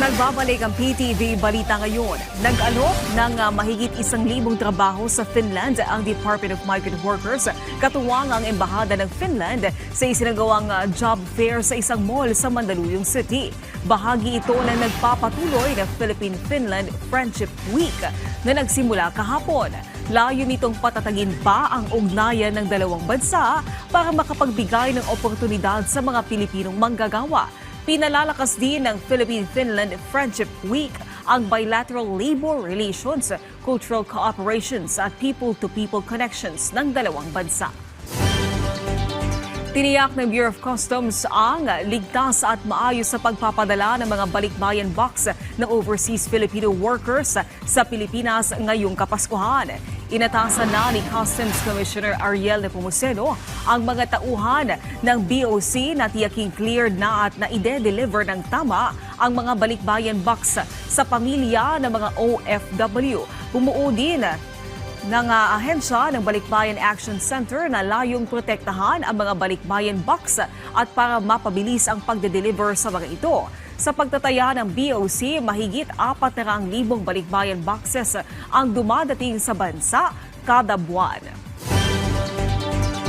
Nagbabalik ang PTV Balita ngayon. Nag-alok ng mahigit 1,000 trabaho sa Finland ang Department of Migrant Workers, katuwang ang Embahada ng Finland sa isinagawang job fair sa isang mall sa Mandaluyong City. Bahagi ito na nagpapatuloy ng Philippine-Finland Friendship Week na nagsimula kahapon. Layo nitong patatagin pa ang ugnayan ng dalawang bansa para makapagbigay ng oportunidad sa mga Pilipinong manggagawa. Pinalalakas din ng Philippine-Finland Friendship Week ang bilateral labor relations, cultural cooperations at people-to-people connections ng dalawang bansa. Tiniyak ng Bureau of Customs ang ligtas at maayos sa pagpapadala ng mga balikbayan box ng overseas Filipino workers sa Pilipinas ngayong Kapaskuhan. Inatasan na ni Customs Commissioner Ariel Nepomuceno ang mga tauhan ng BOC na tiyaking cleared na at naide-deliver ng tama ang mga balikbayan box sa pamilya ng mga OFW. Bumuo din ng ahensya ng Balikbayan Action Center na layong protektahan ang mga balikbayan box at para mapabilis ang pagde-deliver sa mga ito. Sa pagtataya ng BOC, mahigit 400,000 balikbayan boxes ang dumadating sa bansa kada buwan.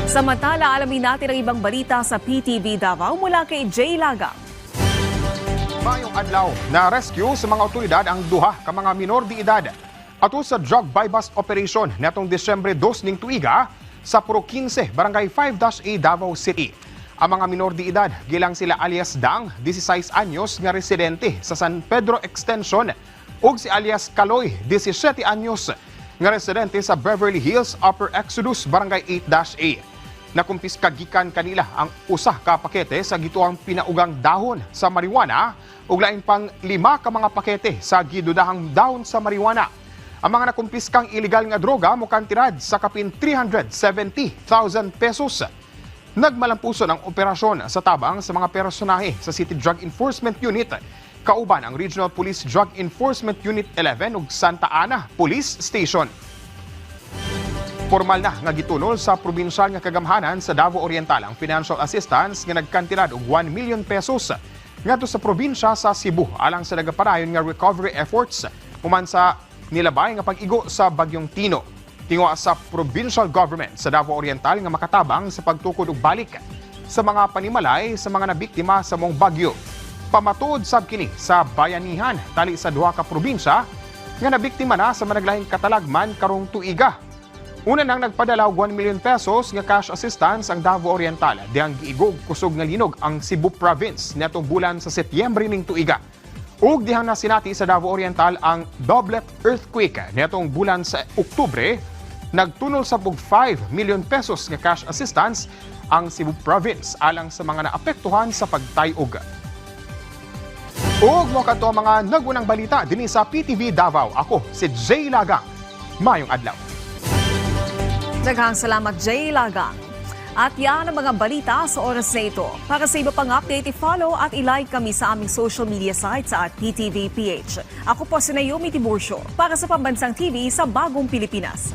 Samantala, alamin natin ang ibang balita sa PTV Davao mula kay Jay Lagang. Mayong adlaw na rescue sa mga otoridad ang duha ka mga minor de edad ato sa drug buy-bust operation netong Desyembre 2 ning tuiga sa Puro 15, Barangay 5-A, Davao City. Ang mga minor de edad, gilang sila alias Dang, 16 anyos nga residente sa San Pedro Extension, ug si alias Kaloy, 17 anyos nga residente sa Beverly Hills, Upper Exodus, Barangay 8-A. Nakumpiska gikan kanila ang usah ka pakete sa gituang pinaugang dahon sa marijuana ug lain pang 5 ka mga pakete sa gidudahang dahon sa marijuana. Ang mga nakumpiskang iligal nga droga mo kantirad sa kapin 370,000 pesos. Nagmalampuson ang operasyon sa tabang sa mga personahe sa City Drug Enforcement Unit, kauban ang Regional Police Drug Enforcement Unit 11 ug Santa Ana Police Station. Formal na nga gitunol sa probinsyal nga kagamhanan sa Davao Oriental ang financial assistance nga nagkantirad og 1 million pesos ngadto sa probinsya sa Cebu alang sa nagapadayon nga recovery efforts human sa nilabay nga pag-igo sa Bagyong Tino. Tingwa sa provincial government sa Davao Oriental nga makatabang sa pagtukod og balik sa mga panimalay sa mga nabiktima sa mong bagyo. Pamatud sab kini sa bayanihan tali sa duha ka probinsya nga nabiktima na sa managlahing katalagman karong tuiga. Una nang nagpadala og 1 million pesos nga cash assistance ang Davao Oriental dihang giigog kusog nga linog ang Cebu Province netong bulan sa Setyembre ning tuiga. Ug dihang nasinati sa Davao Oriental ang Doblet earthquake netong bulan sa Oktubre, nagtunol sa 5 million pesos nga cash assistance ang Cebu Province alang sa mga naapektuhan sa pagtayog. Ug mo kadto ang mga nagunang balita dinhi sa PTV Davao. Ako si Jay Lagang. Mayong adlaw. Daghang salamat Jay Lagang. At yan ang mga balita sa oras na ito. Para sa iba pang update, i-follow at i-like kami sa aming social media sites at PTV PH. Ako po si Naomi Tiburcio para sa Pambansang TV sa Bagong Pilipinas.